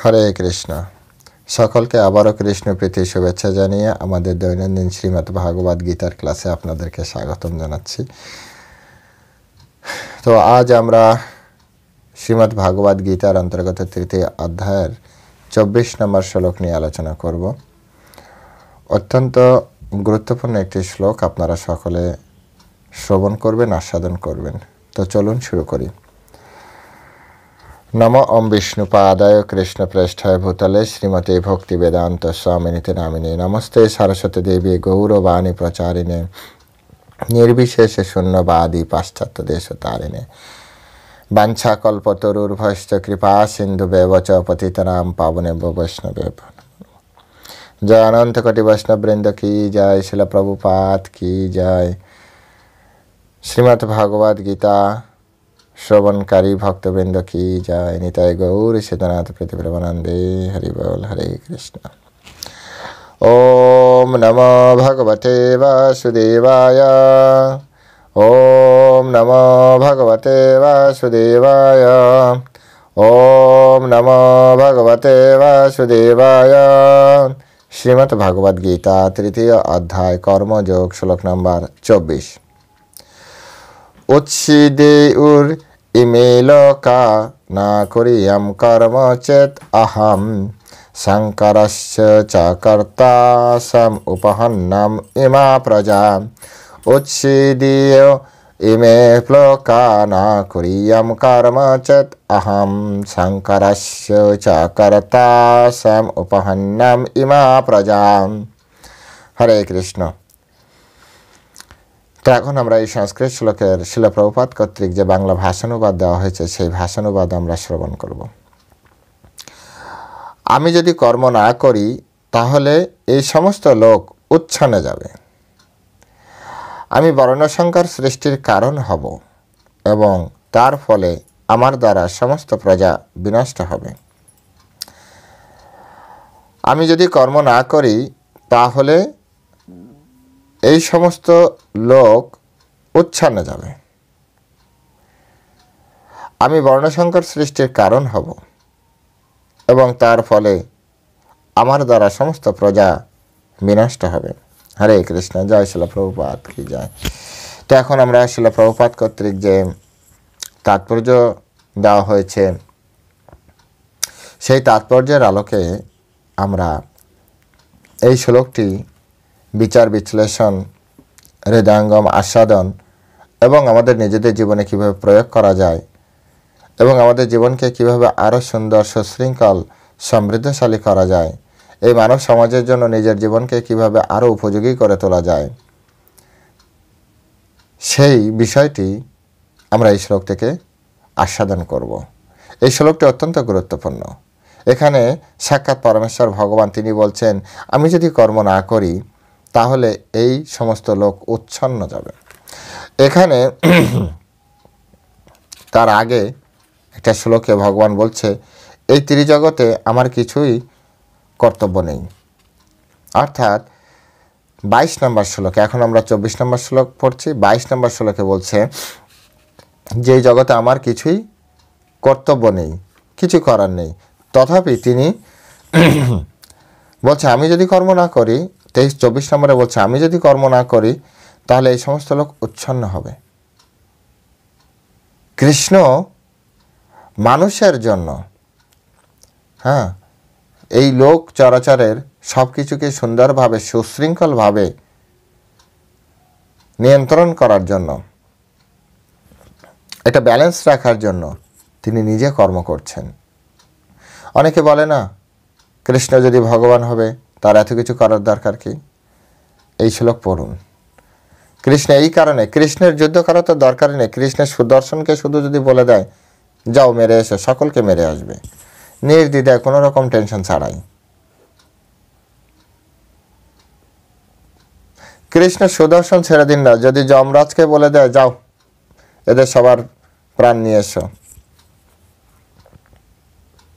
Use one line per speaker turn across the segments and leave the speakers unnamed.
হরে কৃষ্ণ। সকলকে আবারও কৃষ্ণ প্রীতি শুভেচ্ছা জানিয়ে আমাদের দৈনন্দিন শ্রীমদ্ ভাগবত গীতার ক্লাসে আপনাদেরকে স্বাগতম জানাচ্ছি। তো আজ আমরা শ্রীমদ্ ভাগবত গীতার অন্তর্গত তৃতীয় অধ্যায়ের 24 নম্বর শ্লোক নিয়ে আলোচনা করব। অত্যন্ত গুরুত্বপূর্ণ একটি শ্লোক, আপনারা সকলে শ্রবণ করবেন, আস্বাদন করবেন। তো চলুন শুরু করি। নমো ওম বিষ্ণুপাদায় কৃষ্ণপ্রেষ্ঠায় ভূতলে শ্রীমতে ভক্তিবেদান্ত স্বামিনীতে নামিনে নমস্তে সরস্বতী দেবী গৌরবাণী প্রচারিণে নির্বিশেষে শূন্যবাদী পাশ্চাত্য দেশতারিণে বাঞ্ছাকল্পতরুর্ভশ্চ কৃপা সিন্ধুবেব চ পতিতানাং পাবনেভ্যো বৈষ্ণবেভ্যো জয়। অনন্ত কোটি বৈষ্ণববৃন্দ কি জয়। শিল প্রভুপাদ কি জয়। শ্রীমদ্ ভাগবত গীতা শ্রবণকারী ভক্তবৃন্দ কি জয়। নিতাই গৌর সীতানাথ প্রীতিপ্রমানন্দে। হরি বল। হরে কৃষ্ণ। ওম নমো ভগবতে বাসুদেবায়। ওম নমো ভগবতে বাসুদেবায়। ওম নমো ভগবতে বাসুদেবায়। শ্রীমদ্ ভাগবত গীতা তৃতীয় অধ্যায় কর্মযোগ, শ্লোক নম্বর 24। উচ্ছিদেউর ইমে লোকা না করিয়াম কর্ম চেত অহম শঙ্করস্য চ কর্তা সম উপহন্নাম ইমা প্রজা। উচ্ছিদেয় ইমে লোকা না করিয়াম কর্ম চেত অহম শঙ্করস্য চ কর্তা সম উপহন্নাম ইমা প্রজা। হরে কৃষ্ণ। তো এখন আমরা এই সংস্কৃত শ্লোকের শিল প্রভুপাদ কর্তৃক যে বাংলা ভাষানুবাদ দেওয়া হয়েছে সেই ভাষানুবাদ আমরা শ্রবণ করব। আমি যদি কর্ম না করি তাহলে এই সমস্ত লোক উচ্ছন্নে যাবে। আমি বর্ণসংকর সৃষ্টির কারণ হব এবং তার ফলে আমার দ্বারা সমস্ত প্রজা বিনষ্ট হবে। আমি যদি কর্ম না করি তাহলে এই সমস্ত লোক উচ্ছন্নে যাবে। আমি বর্ণসংকর সৃষ্টির কারণ হব এবং তার ফলে আমার দ্বারা সমস্ত প্রজা বিনষ্ট হবে। হরে কৃষ্ণ। জয় শিল প্রভুপাদ কি জয়। তো এখন আমরা শিল প্রভুপাদ কর্তৃক যে তাৎপর্য দেওয়া হয়েছে সেই তাৎপর্যের আলোকে আমরা এই শ্লোকটি বিচার বিশ্লেষণ, হৃদয়ঙ্গম আস্বাদন এবং আমাদের নিজেদের জীবনে কিভাবে প্রয়োগ করা যায় এবং আমাদের জীবনকে কিভাবে আরও সুন্দর, সুশৃঙ্খল, সমৃদ্ধশালী করা যায়, এই মানব সমাজের জন্য নিজের জীবনকে কিভাবে আরও উপযোগী করে তোলা যায়, সেই বিষয়টি আমরা এই শ্লোক থেকে আস্বাদন করব। এই শ্লোকটি অত্যন্ত গুরুত্বপূর্ণ। এখানে সাক্ষাৎ পরমেশ্বর ভগবান তিনি বলছেন, আমি যদি কর্ম না করি তাহলে এই সমস্ত লোক উচ্ছন্ন যাবে। এখানে তার আগে একটা শ্লোকে ভগবান বলছে, এই ত্রিজগতে আমার কিছুই কর্তব্য নেই। অর্থাৎ 22 নম্বর শ্লোকে, এখন আমরা 24 নম্বর শ্লোক পড়ছি, 22 নম্বর শ্লোকে বলছে যে এই জগতে আমার কিছুই কর্তব্য নেই, কিছু করার নেই। তথাপি তিনি বলছে আমি যদি কর্ম না করি, 24 নম্বরে বলছে আমি যদি কর্ম না করি তাহলে এই সমস্ত লোক উচ্ছন্ন হবে। কৃষ্ণ মানুষের জন্য এই লোক চরাচরের সব কিছুকে সুন্দরভাবে, সুশৃঙ্খলভাবে নিয়ন্ত্রণ করার জন্য, এটা ব্যালেন্স রাখার জন্য তিনি নিজে কর্ম করছেন। অনেকে বলে না, কৃষ্ণ যদি ভগবান হবে তার এত কিছু করার দরকার কি? এই শ্লোক পড়ুন। কৃষ্ণ এই কারণে, কৃষ্ণের যুদ্ধ করার তো দরকারই নেই। কৃষ্ণের সুদর্শনকে শুধু যদি বলে দেয় যাও মেরে এসে, সকলকে মেরে আসবে নির্দ্বিধায়, কোনো রকম টেনশন ছাড়াই। কৃষ্ণ সুদর্শন ছেড়ে দিন না, যদি যমরাজকে বলে দেয় যাও এদের সবার প্রাণ নিয়ে এসো,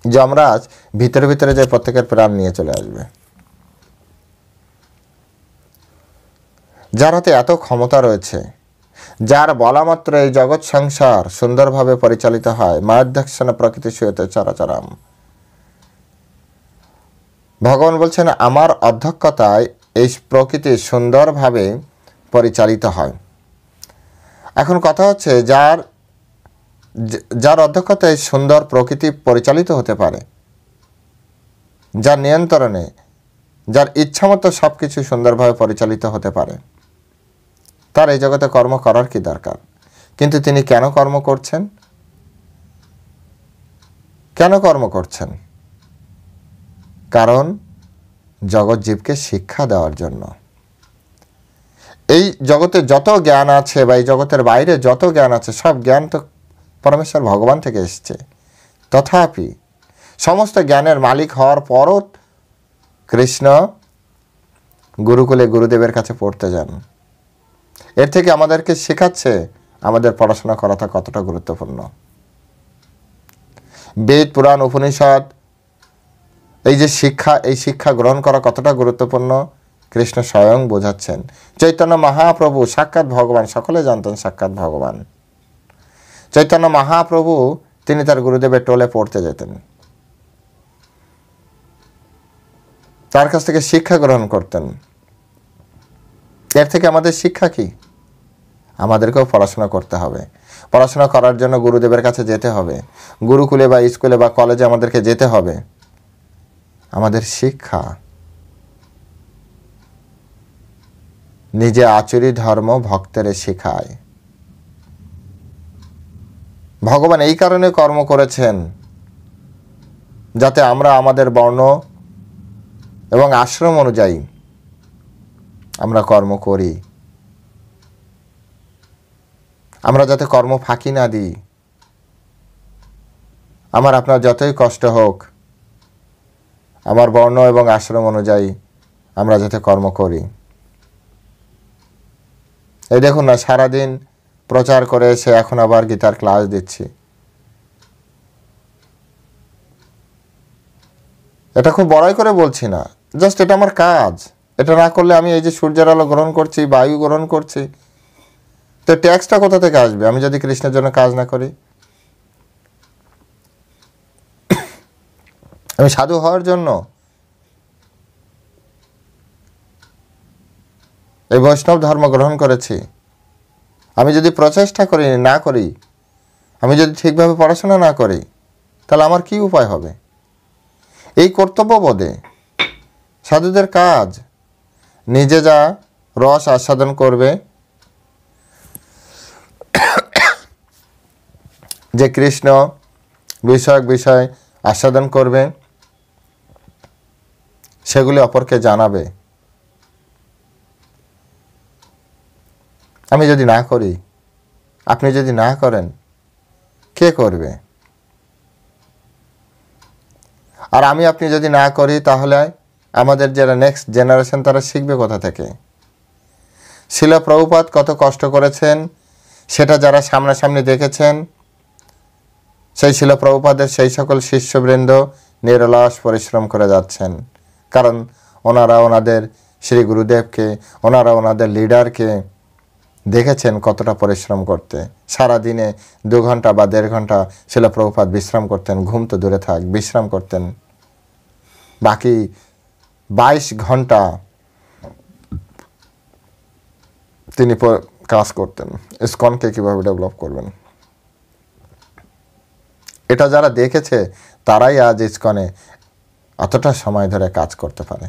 যমরাজ ভিতরে ভিতরে যে প্রত্যেকের প্রাণ নিয়ে চলে আসবে। যার হাতে এত ক্ষমতা রয়েছে, যার বলা মাত্র এই জগৎ সংসার সুন্দরভাবে পরিচালিত হয়, মায়াধ্যক্ষণ প্রকৃতি সুয়তে চরাচরাম, ভগবান বলছেন আমার অধ্যক্ষতায় এই প্রকৃতি সুন্দরভাবে পরিচালিত হয়। এখন কথা হচ্ছে যার অধ্যক্ষতায় সুন্দর প্রকৃতি পরিচালিত হতে পারে, যার নিয়ন্ত্রণে, যার ইচ্ছামতো সব কিছু সুন্দরভাবে পরিচালিত হতে পারে, তার এই জগতে কর্ম করার কি দরকার? কিন্তু তিনি কেন কর্ম করছেন? কেন কর্ম করছেন? কারণ জগৎ জীবকে শিক্ষা দেওয়ার জন্য। এই জগতে যত জ্ঞান আছে বা এই জগতের বাইরে যত জ্ঞান আছে, সব জ্ঞান তো পরমেশ্বর ভগবান থেকে এসছে। তথাপি সমস্ত জ্ঞানের মালিক হওয়ার পরও কৃষ্ণ গুরুকুলে গুরুদেবের কাছে পড়তে যান। এর থেকে আমাদেরকে শেখাচ্ছে আমাদের পড়াশোনা করাটা কতটা গুরুত্বপূর্ণ। বেদ, পুরাণ, উপনিষদ, এই যে শিক্ষা, এই শিক্ষা গ্রহণ করা কতটা গুরুত্বপূর্ণ কৃষ্ণ স্বয়ং বোঝাচ্ছেন। চৈতন্য মহাপ্রভু সাক্ষাৎ ভগবান, সকলে জানতেন সাক্ষাৎ ভগবান। চৈতন্য মহাপ্রভু তিনি তার গুরুদেবের টোলে পড়তে যেতেন, তার কাছ থেকে শিক্ষা গ্রহণ করতেন। এর থেকে আমাদের শিক্ষা কি? আমাদেরকেও পড়াশোনা করতে হবে। পড়াশোনা করার জন্য গুরুদেবের কাছে যেতে হবে, গুরুকুলে বা স্কুলে বা কলেজে আমাদেরকে যেতে হবে। আমাদের শিক্ষা নিজে আচরি ধর্ম ভক্তের শেখায়। ভগবান এই কারণে কর্ম করেছেন যাতে আমরা আমাদের বর্ণ এবং আশ্রম অনুযায়ী আমরা কর্ম করি, আমরা যাতে কর্ম ফাঁকি না দিই। আমার আপনার যতই কষ্ট হোক, আমার বর্ণ এবং আশ্রম অনুযায়ী আমরা যাতে কর্ম করি। এই দেখুন না, সারাদিন প্রচার করে এসে এখন আবার গীতার ক্লাস দিচ্ছি। এটা খুব বড়াই করে বলছি না, জাস্ট এটা আমার কাজ। এটা না করলে আমি এই যে সূর্যের আলো গ্রহণ করছি, বায়ু গ্রহণ করছি, তো ট্যাক্সটা কোথা থেকে আসবে আমি যদি কৃষ্ণের জন্য কাজ না করি? আমি সাধু হওয়ার জন্য এই বৈষ্ণব ধর্ম গ্রহণ করেছি। আমি যদি প্রচেষ্টা করি না করি, আমি যদি ঠিকভাবে পড়াশোনা না করি, তাহলে আমার কি উপায় হবে? এই কর্তব্যবোধে সাধুদের কাজ নিজে যা রস আস্বাদন করবে, যে কৃষ্ণ বিষয়ক বিষয় আস্বাদন করবে, সেগুলি অপরকে জানাবে। আমি যদি না করি, আপনি যদি না করেন, কে করবে? আর আমি আপনি যদি না করি, তাহলে আমাদের যারা নেক্সট জেনারেশন তারা শিখবে কোথা থেকে? শিল প্রভুপাদ কত কষ্ট করেছেন সেটা যারা সামনাসামনি দেখেছেন, সেই শিল প্রভুপাদের সেই সকল শিষ্যবৃন্দ নিরলস পরিশ্রম করে যাচ্ছেন। কারণ ওনারা ওনাদের শ্রী গুরুদেবকে, ওনারা ওনাদের লিডারকে দেখেছেন কতটা পরিশ্রম করতে। সারাদিনে 2 ঘন্টা বা 1.5 ঘন্টা শিল প্রভুপাদ বিশ্রাম করতেন, ঘুম তো দূরে থাক, বিশ্রাম করতেন। বাকি 22 ঘন্টা তিনি কাজ করতেন ইসকনকে কীভাবে ডেভেলপ করবেন। এটা যারা দেখেছে তারাই আজ ইসকনে এতটা সময় ধরে কাজ করতে পারে।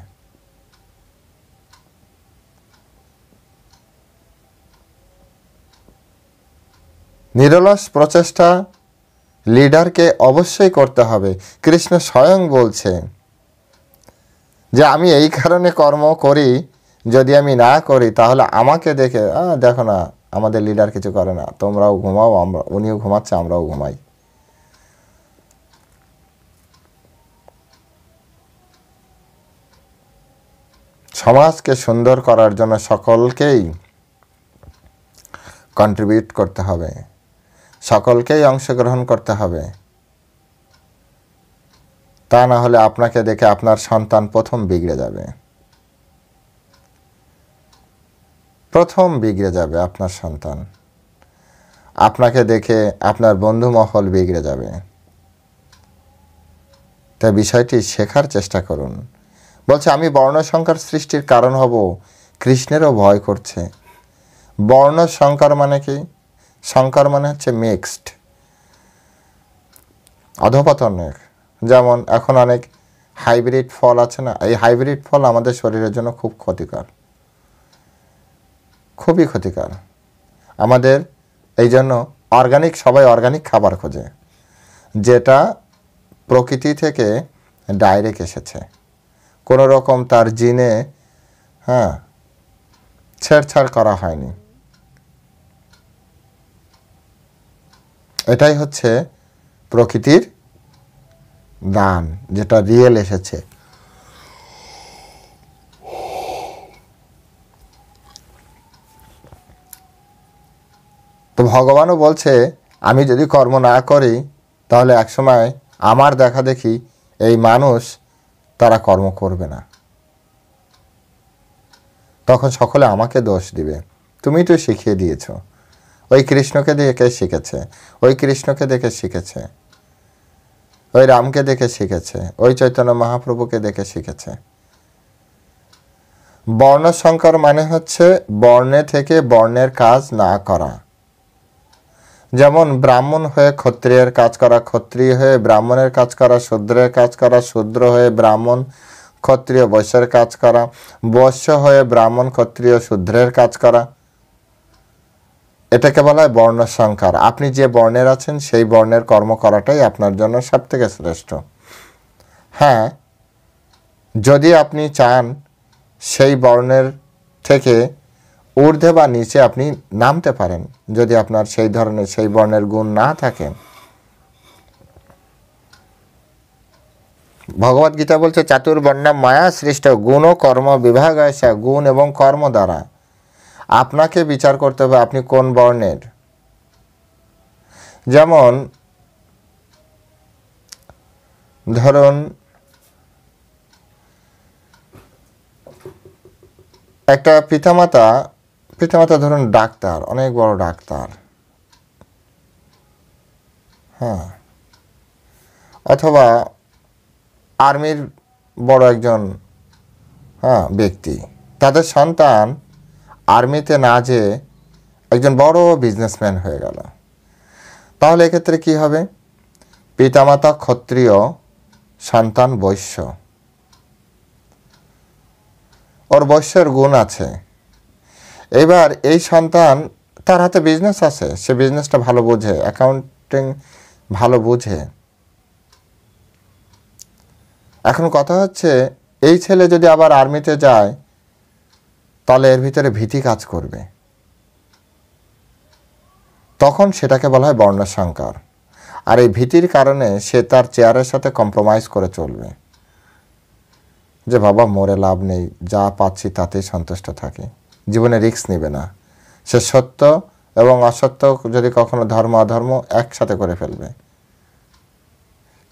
নিরলস প্রচেষ্টা লিডারকে অবশ্যই করতে হবে। কৃষ্ণ স্বয়ং বলছে যে আমি এই কারণে কর্ম করি, যদি আমি না করি তাহলে আমাকে দেখে দেখো না আমাদের লিডার কিছু করে না, তোমরাও ঘুমাও, উনিও ঘুমাচ্ছে, আমরাও ঘুমাই। সমাজকে সুন্দর করার জন্য সকলকেই কন্ট্রিবিউট করতে হবে, সকলকেই অংশগ্রহণ করতে হবে। তা না হলে আপনাকে দেখে আপনার সন্তান প্রথম বিগড়ে যাবে, প্রথম বিগড়ে যাবে আপনার সন্তান। আপনাকে দেখে আপনার বন্ধু মহল বিগড়ে যাবে। তাই বিষয়টি শেখার চেষ্টা করুন। বলছে আমি বর্ণসংকর সৃষ্টির কারণ হব, কৃষ্ণেরও ভয় করছে। বর্ণ সংকর মানে কি? সংকর মানে হচ্ছে মিক্সড, অধপতনের। যেমন এখন অনেক হাইব্রিড ফল আছে না, এই হাইব্রিড ফল আমাদের শরীরের জন্য খুব ক্ষতিকর, খুবই ক্ষতিকর। আমাদের এই জন্য অর্গানিক, সবাই অর্গানিক খাবার খোঁজে, যেটা প্রকৃতি থেকে ডাইরেক্ট এসেছে, কোনো রকম তার জিনে ছেড়ছাড় করা হয়নি। এটাই হচ্ছে প্রকৃতির দান, যেটা রিয়েল এসেছে। তো ভগবানও বলছে আমি যদি কর্ম না করি তাহলে একসময় আমার দেখা দেখি এই মানুষ তারা কর্ম করবে না, তখন সকলে আমাকে দোষ দিবে, তুমি তো শিখিয়ে দিয়েছ। ওই কৃষ্ণকে দেখে শিখেছে, ওই কৃষ্ণকে দেখে শিখেছে, ওই রামকে দেখে শিখেছে, ওই চৈতন্য মহাপ্রভুকে দেখে শিখেছে। বর্ণসংকর মানে হচ্ছে বর্ণে থেকে বর্ণের কাজ না করা। যেমন ব্রাহ্মণ হয়ে ক্ষত্রিয়ের কাজ করা, ক্ষত্রিয় হয়ে ব্রাহ্মণের কাজ করা, শূদ্রের কাজ করা, শূদ্র হয়ে ব্রাহ্মণ ক্ষত্রিয় বৈশ্যের কাজ করা, বৈশ্য হয়ে ব্রাহ্মণ ক্ষত্রিয় শূদ্রের কাজ করা, এটাকে বলা হয় বর্ণসংকর। আপনি যে বর্ণের আছেন সেই বর্ণের কর্ম করাটাই আপনার জন্য সব থেকে শ্রেষ্ঠ। হ্যাঁ, যদি আপনি চান সেই বর্ণের থেকে ঊর্ধ্বে বা নিচে আপনি নামতে পারেন, যদি আপনার সেই ধরনের সেই বর্ণের গুণ না থাকে। ভগবদ্গীতা বলছে চাতুর্বর্ণা মায়া সৃষ্ট গুণ ও কর্ম বিভাগ আসা, গুণ এবং কর্ম দ্বারা আপনাকে বিচার করতে হবে আপনি কোন বর্ণের। যেমন ধরুন একটা পিতামাতা ধরুন ডাক্তার, অনেক বড় ডাক্তার, অথবা আর্মির বড় একজন ব্যক্তি, তাদের সন্তান আর্মিতে না যেয়ে একজন বড় বিজনেসম্যান হয়ে গেল, তাহলে এক্ষেত্রে কি হবে? পিতামাতা ক্ষত্রিয়, সন্তান বৈশ্য, ওর বৈশ্যের গুণ আছে। এবার এই সন্তান, তার হাতে বিজনেস আছে, সে বিজনেসটা ভালো বোঝে, অ্যাকাউন্টিং ভালো বুঝে। এখন কথা হচ্ছে এই ছেলে যদি আবার আর্মিতে যায় তাহলে এর ভিতরে ভীতি কাজ করবে, তখন সেটাকে বলা হয় বর্ণসংকর। আর এই ভীতির কারণে সে তার চেয়ারের সাথে কম্প্রোমাইজ করে চলবে, যে বাবা মরে লাভ নেই, যা পাচ্ছি তাতেই সন্তুষ্ট থাকে, জীবনে রিস্ক নেবে না। সে সত্য এবং অসত্য, যদি কখনো ধর্ম অধর্ম একসাথে করে ফেলবে।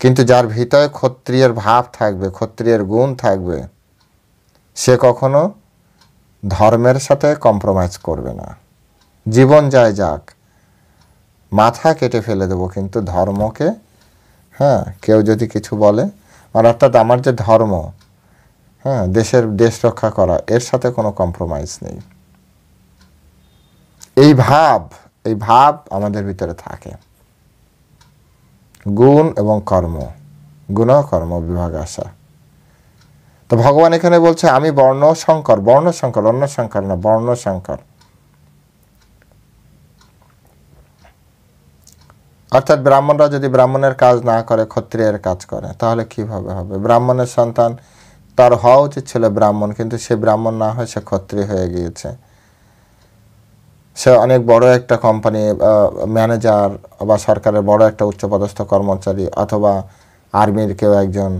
কিন্তু যার ভিতরে ক্ষত্রিয়ের ভাব থাকবে, ক্ষত্রিয়ের গুণ থাকবে, সে কখনো ধর্মের সাথে কম্প্রোমাইজ করবে না। জীবন যায় যাক, মাথা কেটে ফেলে দেবো, কিন্তু ধর্মকে কেউ যদি কিছু বলে, অর্থাৎ আমার যে ধর্ম, দেশ রক্ষা করা, এর সাথে কোনো কম্প্রোমাইজ নেই। এই ভাব আমাদের ভিতরে থাকে। গুণ এবং কর্ম, গুণ কর্ম বিভাগ আসা। তো ভগবান এখানে বলছে আমি বর্ণসংকর, অন্য সংকর না, বর্ণসংকর। অর্থাৎ ব্রাহ্মণরা যদি ব্রাহ্মণের কাজ না করে, ক্ষত্রিয়ের কাজ করে, তাহলে কিভাবে হবে? ব্রাহ্মণের সন্তান, তার হওয়া উচিত ছিল ব্রাহ্মণ, কিন্তু সে ব্রাহ্মণ না হয়ে সে ক্ষত্রিয় হয়ে গিয়েছে। সে অনেক বড় একটা কোম্পানি ম্যানেজার, বা সরকারের বড় একটা উচ্চপদস্থ কর্মচারী, অথবা আর্মির কেউ একজন,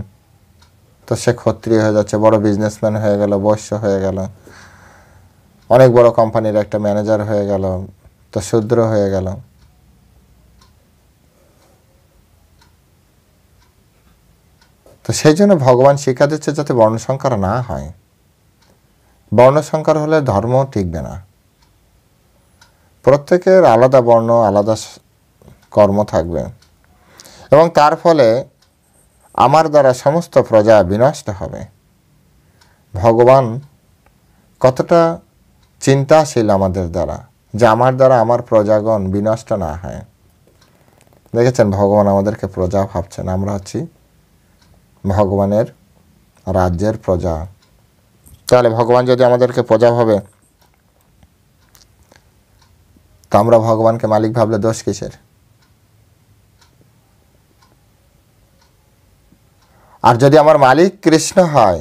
তো সে ক্ষত্রিয় হয়ে যাচ্ছে, বড় বিজনেসম্যান হয়ে গেল, বৈশ্য হয়ে গেল, অনেক বড় কোম্পানির একটা ম্যানেজার হয়ে গেল, তো শূদ্র হয়ে গেল। তো সেই জন্য ভগবান শিক্ষা দিচ্ছে যাতে বর্ণসংকর না হয়। বর্ণসংকর হলে ধর্ম টিকবে না। প্রত্যেকের আলাদা বর্ণ, আলাদা কর্ম থাকবে, এবং তার ফলে আমার দ্বারা সমস্ত প্রজা বিনষ্ট হবে। ভগবান কতটা চিন্তাশীল আমাদের দ্বারা, যে আমার দ্বারা আমার প্রজাগণ বিনষ্ট না হয়। দেখেছেন, ভগবান আমাদেরকে প্রজা ভাবছেন, আমরা হচ্ছি ভগবানের রাজ্যের প্রজা। তাহলে ভগবান যদি আমাদেরকে প্রজা ভাবে, তো আমরা ভগবানকে মালিক ভাবলে দোষ কিসের? আর যদি আমার মালিক কৃষ্ণ হয়,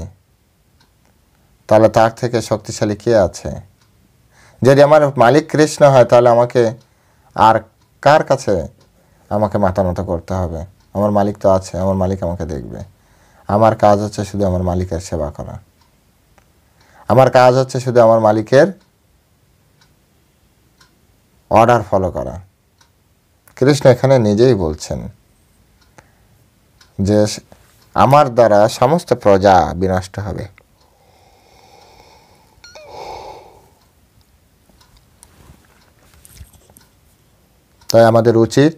তাহলে তার থেকে শক্তিশালী কে আছে? যদি আমার মালিক কৃষ্ণ হয়, তাহলে আমাকে আর কার কাছে আমাকে মাথা নত করতে হবে? আমার মালিক তো আছে, আমার মালিক আমাকে দেখবে। আমার কাজ হচ্ছে শুধু আমার মালিকের সেবা করা, আমার কাজ হচ্ছে শুধু আমার মালিকের অর্ডার ফলো করা। কৃষ্ণ এখানে নিজেই বলছেন যে আমার দ্বারা সমস্ত প্রজা বিনষ্ট হবে। তাই আমাদের উচিত,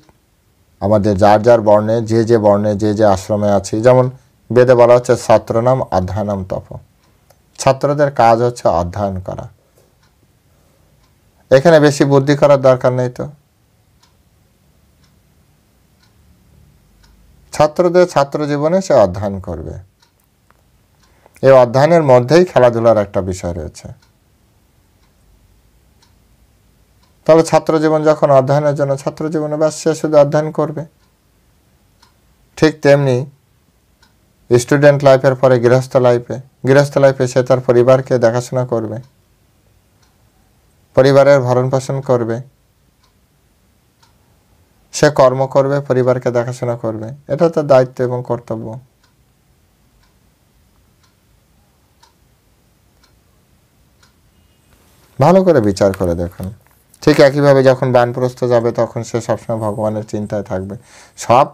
আমাদের যার যার বর্ণে, যে যে বর্ণে, যে যে আশ্রমে আছি, যেমন বেদে বলা হচ্ছে ছাত্রনাম অধ্যয়নম তপ, ছাত্রদের কাজ হচ্ছে অধ্যয়ন করা। এখানে বেশি বুদ্ধি করার দরকার নেই। তো ছাত্রদের ছাত্র জীবনে সে অধ্যয়ন করবে। এই অধ্যয়নের মধ্যেই খেলাধুলার একটা বিষয় রয়েছে। তবে ছাত্র জীবন যখন অধ্যয়নের জন্য, ছাত্র জীবনে ব্যাস সে শুধু অধ্যয়ন করবে। ঠিক তেমনি স্টুডেন্ট লাইফের পরে গৃহস্থ লাইফে সে তার পরিবারকে দেখাশোনা করবে, পরিবারের ভরণ পোষণ করবে, সে কর্ম করবে, পরিবারকে দেখাশোনা করবে। এটা তার দায়িত্ব এবং কর্তব্য। ভালো করে বিচার করে দেখুন। ঠিক একইভাবে যখন বানপ্রস্থ যাবে, তখন সে সবসময় ভগবানের চিন্তায় থাকবে। সব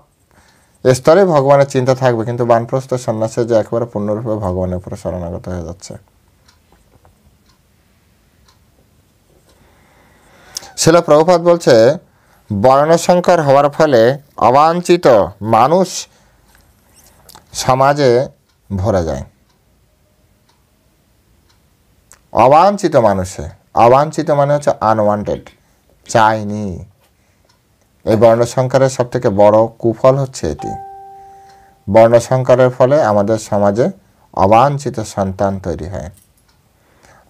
স্তরে ভগবানের চিন্তা থাকবে, কিন্তু বানপ্রস্থ সন্ন্যাসে যে একেবারে পূর্ণরূপে ভগবানের উপরে শরণাগত হয়ে যাচ্ছে। শিল প্রভুপাদ বলছে, বর্ণসংকর হওয়ার ফলে অবাঞ্ছিত মানুষ সমাজে ভরে যায়। অবাঞ্ছিত মানুষে, অবাঞ্ছিত মানে হচ্ছে আনওয়ান্টেড, চাইনি। এই বর্ণসংকরের সব থেকে বড় কুফল হচ্ছে এটি। বর্ণসংকরের ফলে আমাদের সমাজে অবাঞ্ছিত সন্তান তৈরি হয়।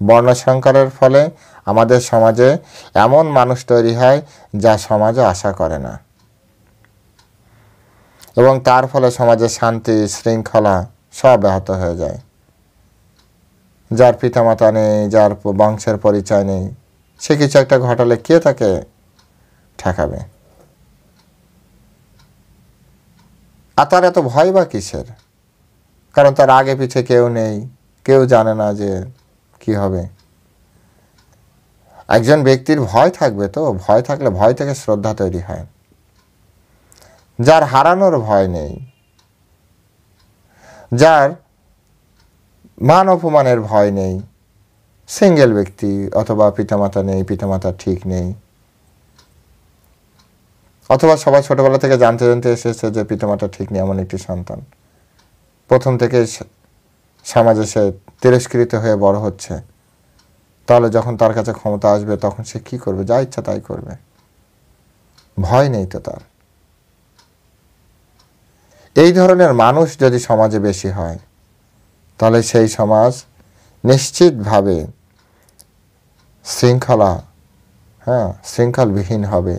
বর্ণসংকরের ফলে আমাদের সমাজে এমন মানুষ তৈরি হয় যা সমাজে আশা করে না, এবং তার ফলে সমাজে শান্তি শৃঙ্খলা সব ব্যাহত হয়ে যায়। যার পিতামাতা নেই, যার বংশের পরিচয় নেই, সে কিছু একটা ঘটালে কে তাকে ঠেকাবে? আর তার এত ভয় বা কিসের? কারণ তার আগে পিছে কেউ নেই, কেউ জানে না যে কি হবে। একজন ব্যক্তির ভয় থাকবে, তো ভয় থাকলে ভয় থেকে শ্রদ্ধা তৈরি হয়। যার হারানোর ভয় নেই, যার মান অপমানের ভয় নেই, সিঙ্গেল ব্যক্তি, অথবা পিতামাতা নেই, পিতামাতা ঠিক নেই, অথবা সবাই ছোটবেলা থেকে জানতে জানতে এসেছে যে পিতামাতা ঠিক নেই, এমন একটি সন্তান প্রথম থেকে সমাজে সে তিরস্কৃত হয়ে বড় হচ্ছে, তাহলে যখন তার কাছে ক্ষমতা আসবে, তখন সে কি করবে? যা ইচ্ছা তাই করবে। ভয় নেই তো তার। এই ধরনের মানুষ যদি সমাজে বেশি হয়, তাহলে সেই সমাজ নিশ্চিতভাবে শৃঙ্খলবিহীন হবে,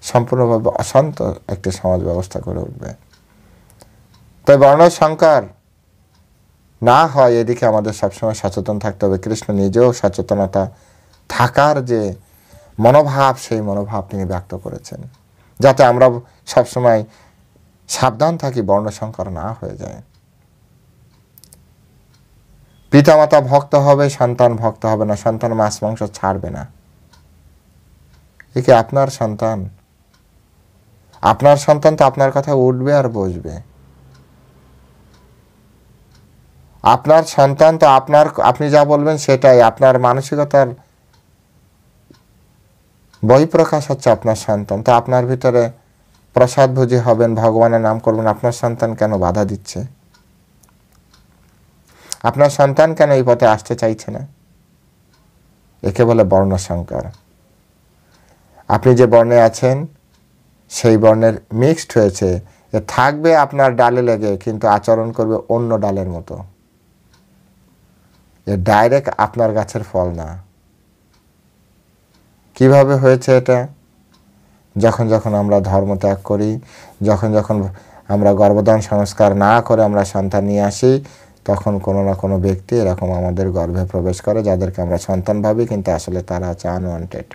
সম্পূর্ণভাবে অশান্ত একটি সমাজ ব্যবস্থা করে উঠবে। তাই বর্ণসংকর না হয় এদিকে আমাদের সবসময় সচেতন থাকতে হবে। কৃষ্ণ নিজেও সচেতনতা থাকার যে মনোভাব, সেই মনোভাব তিনি ব্যক্ত করেছেন, যাতে আমরা সবসময় সাবধান থাকি, বর্ণসংকর না হয়ে যায়। পিতামাতা ভক্ত হবে, সন্তান ভক্ত হবে না, সন্তান মাছ মাংস ছাড়বে না। একে আপনার সন্তান, আপনার সন্তান তো আপনার কথা উঠবে আর বসবে। আপনার সন্তান তো আপনি যা বলবেন সেটাই। আপনার মানসিকতার বহিঃপ্রকাশ হচ্ছে আপনার সন্তান। তো আপনার ভিতরে প্রসাদভোজী হবেন, ভগবানের নাম করবেন, আপনার সন্তান কেন বাধা দিচ্ছে? আপনার সন্তান কেন এই পথে আসতে চাইছে না? একে বলে বর্ণসংকর। আপনি যে বর্ণে আছেন সেই বর্ণের মিক্সড হয়েছে, এ থাকবে আপনার ডালে লেগে, কিন্তু আচরণ করবে অন্য ডালের মতো। এ ডাইরেক্ট আপনার গাছের ফল না। কিভাবে হয়েছে এটা? যখন যখন আমরা ধর্ম ত্যাগ করি, যখন যখন আমরা গর্ভধারণ সংস্কার না করে আমরা সন্তান নিয়ে আসি, তখন কোনো না কোনো ব্যক্তি এরকম আমাদের গর্ভে প্রবেশ করে, যাদেরকে আমরা সন্তান ভাবি, কিন্তু আসলে তারা হচ্ছে আনওয়ান্টেড।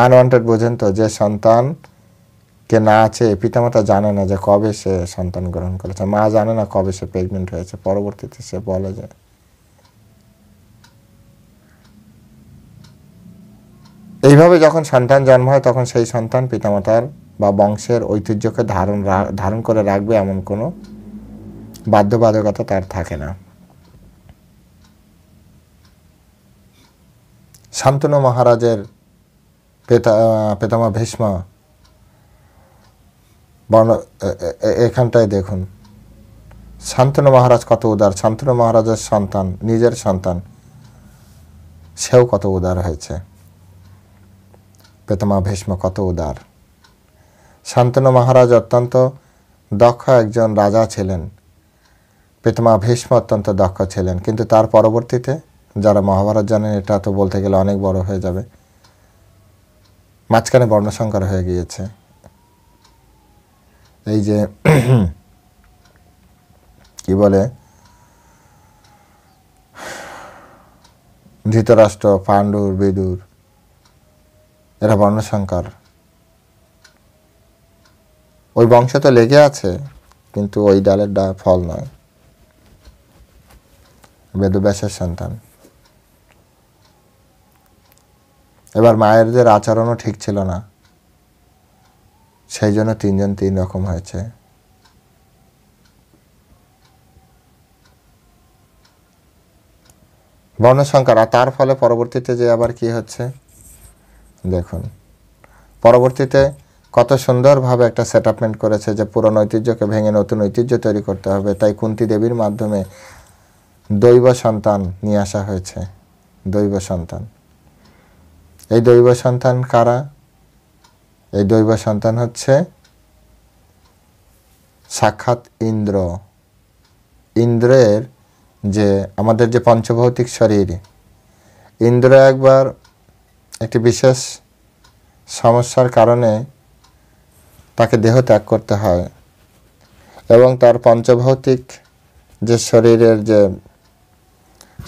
আনওয়ান্টেড বোঝেন তো? যে সন্তানকে না আছে, পিতামাতা জানে না যে কবে সে সন্তান গ্রহণ করেছে, মা জানে না কবে সে প্রেগনেন্ট হয়েছে, পরবর্তীতে সে বলে যে। এইভাবে যখন সন্তান জন্ম হয়, তখন সেই সন্তান পিতামাতার বা বংশের ঐতিহ্যকে ধারণ করে রাখবে এমন কোনো বাধ্যবাধকতা তার থাকে না। শান্তনু মহারাজের পিতামহ ভীষ্ম এখানটায় দেখুন, শান্তনু মহারাজ কত উদার। শান্তনু মহারাজের সন্তান, নিজের সন্তান, সেও কত উদার হয়েছে। পিতামহ ভীষ্ম কত উদার। শান্তনু মহারাজ অত্যন্ত দক্ষ একজন রাজা ছিলেন, পিতামহ ভীষ্ম অত্যন্ত দক্ষ ছিলেন, কিন্তু তার পরবর্তীতে যারা মহাভারত জানেন, এটা তো বলতে গেলে অনেক বড় হয়ে যাবে, মাঝখানে বর্ণসংকর হয়ে গিয়েছে। এই যে কি বলে, ধৃতরাষ্ট্র, পাণ্ডুর, বিদুর, এরা বর্ণসংকর। ওই বংশ তো লেগে আছে, কিন্তু ওই ডালের ফল নয়। বেদব্যাসের সন্তান। এবার মায়েরদের আচরণও ঠিক ছিল না, সেই জন্য তিনজন তিন রকম হয়েছে। বর্ণসংকর। আর তার ফলে পরবর্তীতে যে আবার কি হচ্ছে দেখুন, পরবর্তীতে কত সুন্দরভাবে একটা সেটআপমেন্ট করেছে যে পুরনো ঐতিহ্যকে ভেঙে নতুন ঐতিহ্য তৈরি করতে হবে। তাই কুন্তী দেবীর মাধ্যমে দৈব সন্তান নিয়ে আসা হয়েছে। দৈব সন্তান। এই দৈব সন্তান কারা? এই দৈব সন্তান হচ্ছে সাক্ষাৎ ইন্দ্র। ইন্দ্রের যে আমাদের যে পঞ্চভৌতিক শরীর, ইন্দ্র একবার একটি বিশেষ সমস্যার কারণে তাকে দেহ ত্যাগ করতে হয়, এবং তার পঞ্চভৌতিক যে শরীরের যে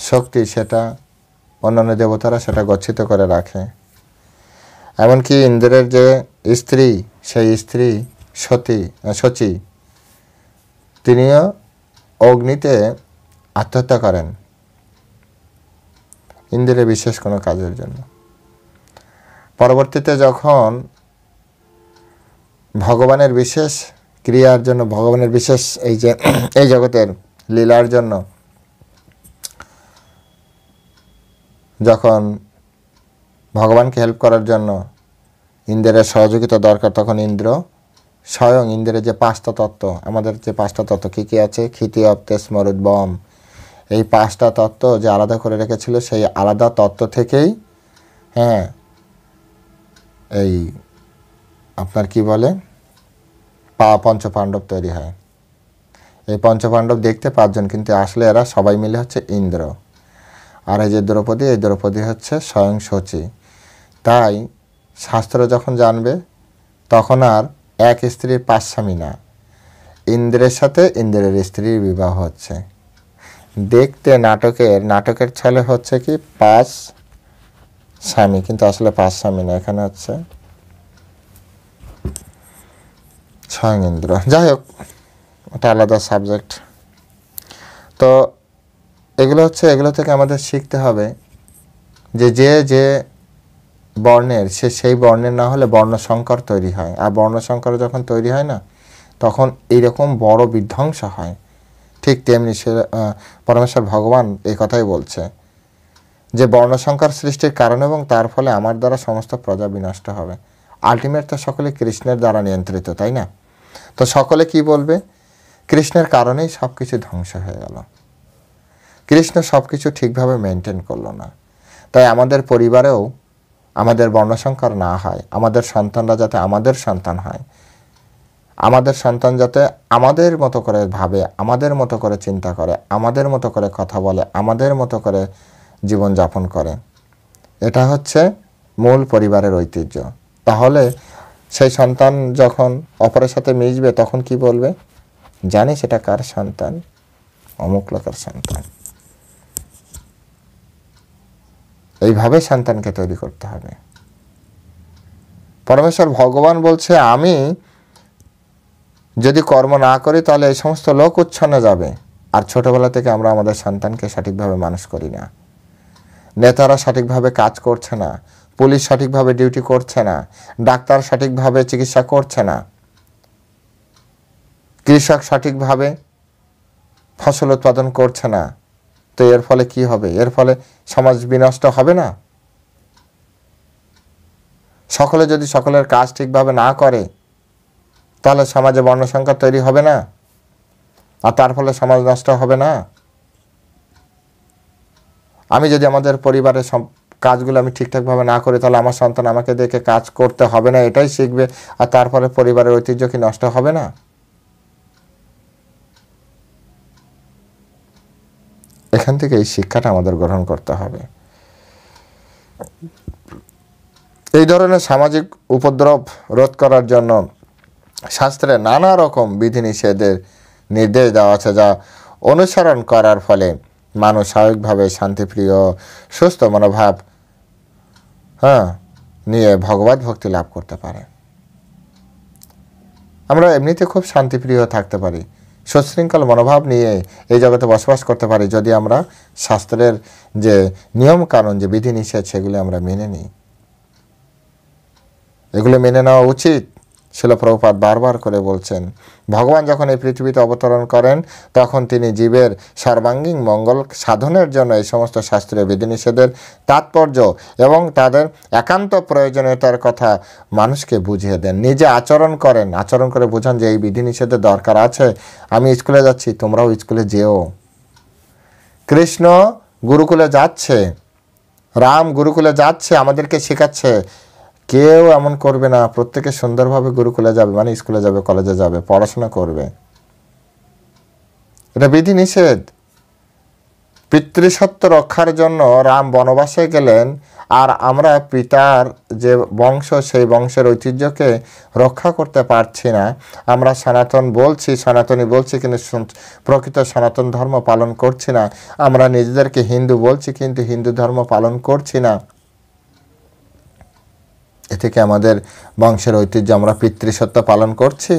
শক্তি, সেটা অন্যান্য দেবতারা সেটা গচ্ছিত করে রাখে। এমনকি ইন্দ্রের যে স্ত্রী, সেই স্ত্রী শচী, তিনিও অগ্নিতে আত্মহত্যা করেন ইন্দ্রের বিশেষ কোনো কাজের জন্য। পরবর্তীতে যখন ভগবানের বিশেষ ক্রিয়ার জন্য, ভগবানের বিশেষ এই জগতের লীলার জন্য যখন ভগবানকে হেল্প করার জন্য ইন্দ্রের সহযোগিতা দরকার, তখন ইন্দ্র স্বয়ং ইন্দ্রের যে পাঁচটা তত্ত্ব, আমাদের যে পাঁচটা তত্ত্ব কী কী আছে, ক্ষিতি, অপ্তেশ, মরুদ, বম, এই পাঁচটা তত্ত্ব যে আলাদা করে রেখেছিল, সেই আলাদা তত্ত্ব থেকেই এই আপনার কি বলে পঞ্চপাণ্ডব তৈরি হয়। এই পঞ্চপাণ্ডব দেখতে পাঁচজন, কিন্তু আসলে এরা সবাই মিলে হচ্ছে ইন্দ্র। আর এই যে দ্রৌপদী, এই দ্রৌপদী হচ্ছে স্বয়ং শচী। তাই শাস্ত্র যখন জানবে, তখন আর এক স্ত্রীর পাঁচ স্বামী না, ইন্দ্রের সাথে ইন্দ্রের স্ত্রীর বিবাহ হচ্ছে। দেখতে নাটকের ছলে হচ্ছে কি পাঁচ স্বামী, কিন্তু আসলে পাঁচ স্বামী না, এখানে হচ্ছে স্বয়ং ইন্দ্র। যাই হোক, এটা আলাদা সাবজেক্ট। তো এগুলো থেকে আমাদের শিখতে হবে যে যে বর্ণের, সেই বর্ণের না হলে বর্ণসংকর তৈরি হয়। আর বর্ণসংকর যখন তৈরি হয় না, তখন এইরকম বড় বিধ্বংস হয়। ঠিক তেমনি পরমেশ্বর ভগবান এই কথাই বলছে যে বর্ণসংকর সৃষ্টির কারণ, এবং তার ফলে আমার দ্বারা সমস্ত প্রজা বিনষ্ট হবে। আলটিমেট তো সকলে কৃষ্ণের দ্বারা নিয়ন্ত্রিত, তাই না? তো সকলে কি বলবে? কৃষ্ণের কারণেই সব কিছু ধ্বংস হয়ে গেল, কৃষ্ণ সব কিছু ঠিকভাবে মেনটেন করলো না। তাই আমাদের পরিবারেও আমাদের বর্ণসংকর না হয়, আমাদের সন্তানরা যাতে আমাদের সন্তান হয়, আমাদের সন্তান যাতে আমাদের মতো করে ভাবে, আমাদের মতো করে চিন্তা করে, আমাদের মতো করে কথা বলে, আমাদের মতো করে জীবনযাপন করে, এটা হচ্ছে মূল পরিবারের ঐতিহ্য। তাহলে সেই সন্তান যখন অপরের সাথে মিশবে তখন কি বলবে? জানিস এটা কার সন্তান? অমুক লোকের সন্তান। এইভাবে সন্তানকে তৈরি করতে হবে। পরমেশ্বর ভগবান বলছে, আমি যদি কর্ম না করি তাহলে এই সমস্ত লোক উচ্ছন্নে যাবে। আর ছোটবেলা থেকে আমরা আমাদের সন্তানকে সঠিকভাবে মানুষ করি না। নেতারা সঠিকভাবে কাজ করছে না, পুলিশ সঠিকভাবে ডিউটি করছে না, ডাক্তার সঠিকভাবে চিকিৎসা করছে না, কৃষক সঠিকভাবে ফসল উৎপাদন করছে না। তো এর ফলে কি হবে? এর ফলে সমাজ বিনষ্ট হবে না? সকলে যদি সকলের কাজ ঠিকভাবে না করে তাহলে সমাজে বর্ণসংকর তৈরি হবে না? আর তার ফলে সমাজ নষ্ট হবে না? আমি যদি আমাদের পরিবারের সব কাজগুলো আমি ঠিকঠাকভাবে না করি তাহলে আমার সন্তান আমাকে দেখে কাজ করতে হবে না এটাই শিখবে, আর তারপরে পরিবারের ঐতিহ্য কি নষ্ট হবে না? এখান থেকে এই শিক্ষাটা আমাদের গ্রহণ করতে হবে। এই ধরনের সামাজিক উপদ্রব রোধ করার জন্য শাস্ত্রে নানা রকম বিধিনিষেধের নির্দেশ দেওয়া আছে, যা অনুসরণ করার ফলে মানুষ স্বাভাবিকভাবে শান্তিপ্রিয় সুস্থ মনোভাব নিয়ে ভগবত ভক্তি লাভ করতে পারে। আমরা এমনিতে খুব শান্তিপ্রিয় থাকতে পারি, সুশৃঙ্খল মনোভাব নিয়ে এই জগতে বসবাস করতে পারি যদি আমরা শাস্ত্রের যে নিয়ম কানুন, যে বিধিনিষেধ, সেগুলি আমরা মেনে নিই। এগুলো মেনে নেওয়া উচিত। শিল প্রভুপাদ বারবার করে বলছেন, ভগবান যখন এই পৃথিবীতে অবতরণ করেন তখন তিনি জীবের সর্বাঙ্গীন মঙ্গল সাধনের জন্য এই সমস্ত শাস্ত্রীয় বিধিনিষেধের তাৎপর্য এবং তাদের একান্ত প্রয়োজনীয়তার কথা মানুষকে বুঝিয়ে দেন। নিজে আচরণ করেন, আচরণ করে বোঝান যে এই বিধিনিষেধের দরকার আছে। আমি স্কুলে যাচ্ছি, তোমরাও স্কুলে যেও। কৃষ্ণ গুরুকুলে যাচ্ছে, রাম গুরুকুলে যাচ্ছে, আমাদেরকে শেখাচ্ছে। কেউ এমন করবে না, প্রত্যেকে সুন্দরভাবে গুরুকুলে যাবে, মানে স্কুলে যাবে, কলেজে যাবে, পড়াশোনা করবে। এটা বিধিনিষেধ। পিতৃসত্য রক্ষার জন্য রাম বনবাসে গেলেন, আর আমরা পিতার যে বংশ, সেই বংশের ঐতিহ্যকে রক্ষা করতে পারছি না। আমরা সনাতন বলছি, সনাতনী বলছি, কিন্তু প্রকৃত সনাতন ধর্ম পালন করছি না। আমরা নিজেদেরকে হিন্দু বলছি, কিন্তু হিন্দু ধর্ম পালন করছি না। এ থেকে আমাদের বংশের ঐতিহ্য, আমরা পিতৃসত্য পালন করছি।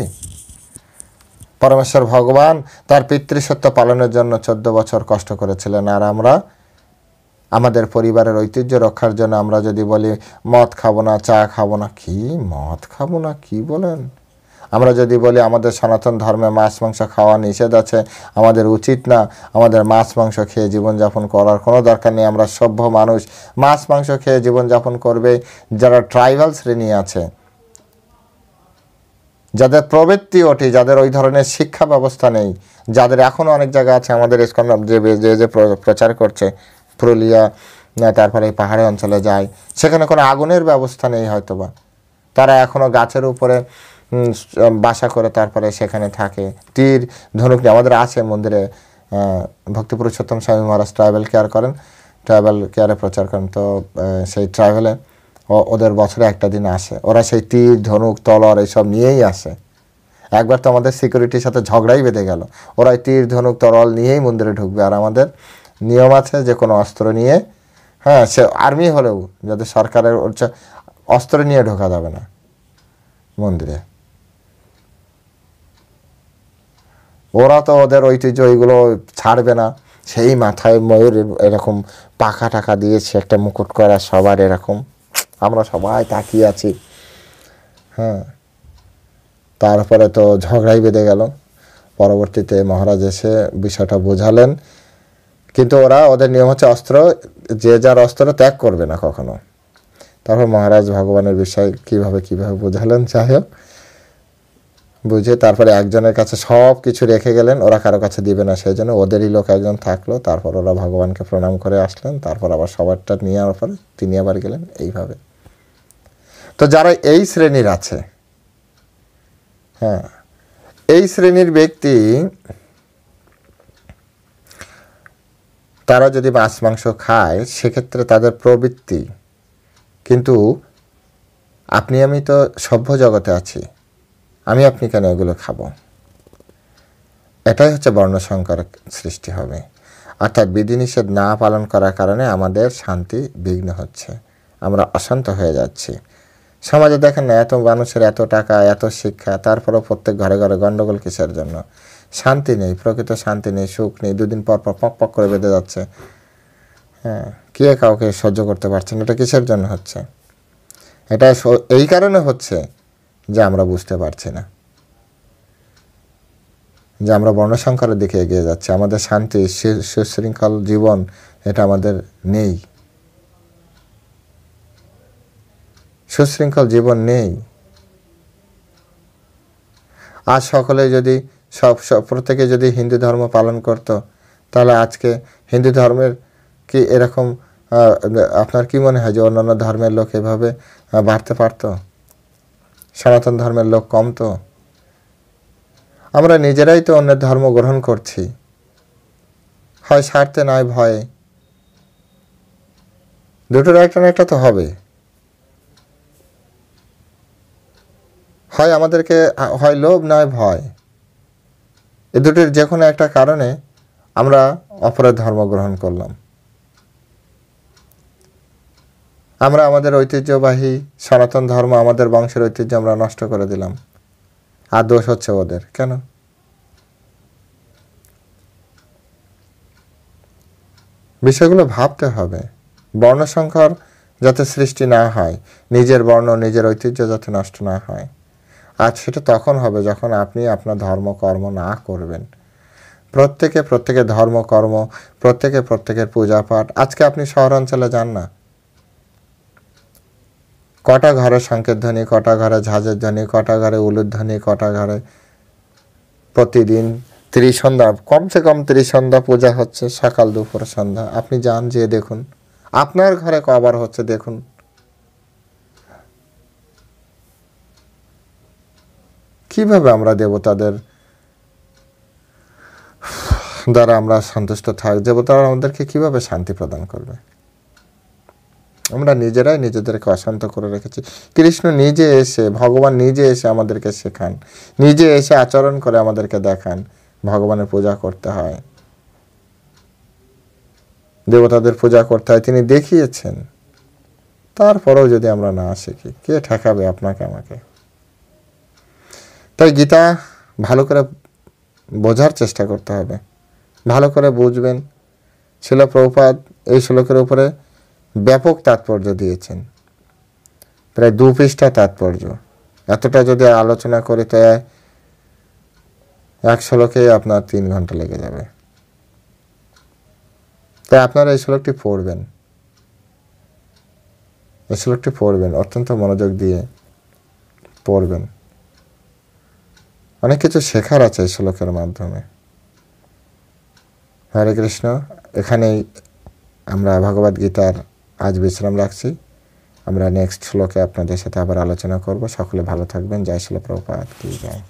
পরমেশ্বর ভগবান তার পিতৃসত্য পালনের জন্য 14 বছর কষ্ট করেছিলেন, আর আমরা আমাদের পরিবারের ঐতিহ্য রক্ষার জন্য আমরা যদি বলি মদ খাবো না, চা খাবো না, কি মদ খাবো না কি বলেন? আমরা যদি বলি আমাদের সনাতন ধর্মে মাছ মাংস খাওয়া নিষেধ আছে, আমাদের উচিত না, আমাদের মাছ মাংস খেয়ে জীবনযাপন করার কোনো দরকার নেই, আমরা সভ্য মানুষ, মাছ মাংস খেয়ে জীবনযাপন করবে যারা ট্রাইবাল শ্রেণী আছে, যাদের প্রবৃত্তি ওঠে, যাদের ওই ধরনের শিক্ষা ব্যবস্থা নেই, যাদের এখনও অনেক জায়গা আছে আমাদের ইসকন যে প্রচার করছে, পুরুলিয়া, তারপরে এই পাহাড়ি অঞ্চলে যায়, সেখানে কোনো আগুনের ব্যবস্থা নেই হয়তোবা, তারা এখনও গাছের উপরে বাসা করে তারপরে সেখানে থাকে। তীর ধনুক নিয়ে আমাদের আছে মন্দিরে, ভক্তি পুরুষোত্তম স্বামী মহারাজ ট্রাইবেল কেয়ার করেন, ট্রাইবেল কেয়ারে প্রচার করেন। তো সেই ট্রাইবেলে ওদের বছরে একটা দিন আসে, ওরা সেই তীর ধনুক তলোয়ার এইসব নিয়েই আসে। একবার তো আমাদের সিকিউরিটির সাথে ঝগড়াই বেঁধে গেল, ওরা তীর ধনুক তলোয়ার নিয়েই মন্দিরে ঢুকবে, আর আমাদের নিয়ম আছে যে কোনো অস্ত্র নিয়ে, সে আর্মি হলেও যাতে সরকারের অস্ত্র নিয়ে ঢোকা যাবে না মন্দিরে। ওরা তো ওদের ঐতিহ্য এইগুলো ছাড়বে না, সেই মাথায় ময়ূর এরকম পাখা টাকা দিয়েছে, একটা মুকুট করা সবার এরকম, আমরা সবাই তাকিয়ে আছি। তারপরে তো ঝগড়াই বেঁধে গেল। পরবর্তীতে মহারাজ এসে বিষয়টা বোঝালেন, কিন্তু ওরা, ওদের নিয়ম হচ্ছে অস্ত্র, যে যার অস্ত্র ত্যাগ করবে না কখনো। তারপর মহারাজ ভগবানের বিষয় কিভাবে বোঝালেন, যাই হোক বুঝে তারপরে একজনের কাছে সব কিছু রেখে গেলেন, ওরা কারো কাছে দিবে না, সেই জন্য ওদেরই লোক একজন থাকলো, তারপর ওরা ভগবানকে প্রণাম করে আসলেন, তারপর আবার সবারটা নিয়ে আসার পরে তিনি আবার গেলেন, এইভাবে। তো যারা এই শ্রেণীর আছে, হ্যাঁ, এই শ্রেণীর ব্যক্তি, তারা যদি মাছ মাংস খায় সেক্ষেত্রে তাদের প্রবৃত্তি, কিন্তু আপনি আমি তো সভ্য জগতে আছি, আমি আপনি কেন এগুলো খাবো? এটাই হচ্ছে বর্ণসংকর সৃষ্টি হবে। অর্থাৎ বিধিনিষেধ না পালন করার কারণে আমাদের শান্তি বিঘ্ন হচ্ছে, আমরা অশান্ত হয়ে যাচ্ছি। সমাজে দেখেন না, এত মানুষের এত টাকা, এত শিক্ষা, তারপরেও প্রত্যেক ঘরে ঘরে গণ্ডগোল কিসের জন্য? শান্তি নেই, প্রকৃত শান্তি নেই, সুখ নেই, দুদিন পর পর পক পক করে বেঁধে যাচ্ছে। হ্যাঁ, কে কাউকে সহ্য করতে পারছেন? এটা কিসের জন্য হচ্ছে? এটা এই কারণে হচ্ছে যে আমরা বুঝতে পারছি না যে আমরা বর্ণসংকরের দিকে এগিয়ে যাচ্ছি, আমাদের শান্তি সুশৃঙ্খল জীবন এটা আমাদের নেই, সুশৃঙ্খল জীবন নেই। আজ সকলে যদি প্রত্যেকে যদি হিন্দু ধর্ম পালন করত, তাহলে আজকে হিন্দু ধর্মের কি এরকম আপনার কি মনে হয় যে অন্যান্য ধর্মের লোক এভাবে বাড়তে পারত? সনাতন ধর্মের লোক কমতো? আমরা নিজেরাই তো অন্যের ধর্ম গ্রহণ করছি, হয় স্বার্থে নয় ভয়ে, দুটোর একটা না একটা তো হবে। হয় আমাদেরকে হয় লোভ নয় ভয়, এ দুটির যে কোনো একটা কারণে আমরা অপরের ধর্ম গ্রহণ করলাম। আমরা আমাদের ঐতিহ্যবাহী সনাতন ধর্ম, আমাদের বংশের ঐতিহ্য আমরা নষ্ট করে দিলাম, আর দোষ হচ্ছে ওদের। কেন? বিষয়গুলো ভাবতে হবে। বর্ণসংকর যাতে সৃষ্টি না হয়, নিজের বর্ণ নিজের ঐতিহ্য যাতে নষ্ট না হয়, আর সেটা তখন হবে যখন আপনি আপনার ধর্মকর্ম না করবেন। প্রত্যেকের ধর্মকর্ম, প্রত্যেকের পূজা পাঠ। আজকে আপনি শহরাঞ্চলে যান না, কটা ঘরে শঙ্খের ধ্বনি, কটা ঘরে ঝাঁঝের ধ্বনি, কটা ঘরে উলুর ধ্বনি, কটা ঘরে প্রতিদিন ত্রিসন্ধ্যা, কমসে কম 30 সন্ধ্যা পূজা হচ্ছে, সকাল দুপুর সন্ধ্যা। আপনি যান, যেয়ে দেখুন আপনার ঘরে কবার হচ্ছে, দেখুন। কিভাবে আমরা দেবতাদের দ্বারা আমরা সন্তুষ্ট থাক? দেবতারা আমাদেরকে কিভাবে শান্তি প্রদান করবে? আমরা নিজেরাই নিজেদেরকে অশান্ত করে রেখেছি। কৃষ্ণ নিজে এসে, ভগবান নিজে এসে আমাদেরকে শেখান, নিজে এসে আচরণ করে আমাদেরকে দেখান ভগবানের পূজা করতে হয়, দেবতাদের পূজা করতে হয়, তিনি দেখিয়েছেন। তারপরেও যদি আমরা না শিখি, কে ঠেকাবে আপনাকে আমাকে? তাই গীতা ভালো করে বোঝার চেষ্টা করতে হবে, ভালো করে বুঝবেন। শিল প্রভুপাদ এই শ্লোকের উপরে ব্যাপক তাৎপর্য দিয়েছেন, প্রায় 2 পৃষ্ঠা তাৎপর্য। এতটা যদি আলোচনা করি তো এক শ্লোকে আপনার 3 ঘন্টা লেগে যাবে। তাই আপনারা এই শ্লোকটি পড়বেন, এই শ্লোকটি পড়বেন, অত্যন্ত মনোযোগ দিয়ে পড়বেন। অনেক কিছু শেখার আছে এই শ্লোকের মাধ্যমে। হরে কৃষ্ণ। এখানেই আমরা ভগবদ গীতার আজ বিশ্রাম রাখছি। আমরা নেক্সট শ্লোকে আপনাদের সাথে আবার আলোচনা করব। সকলে ভালো থাকবেন। জয় শিল প্রভুপাদ কি জয়।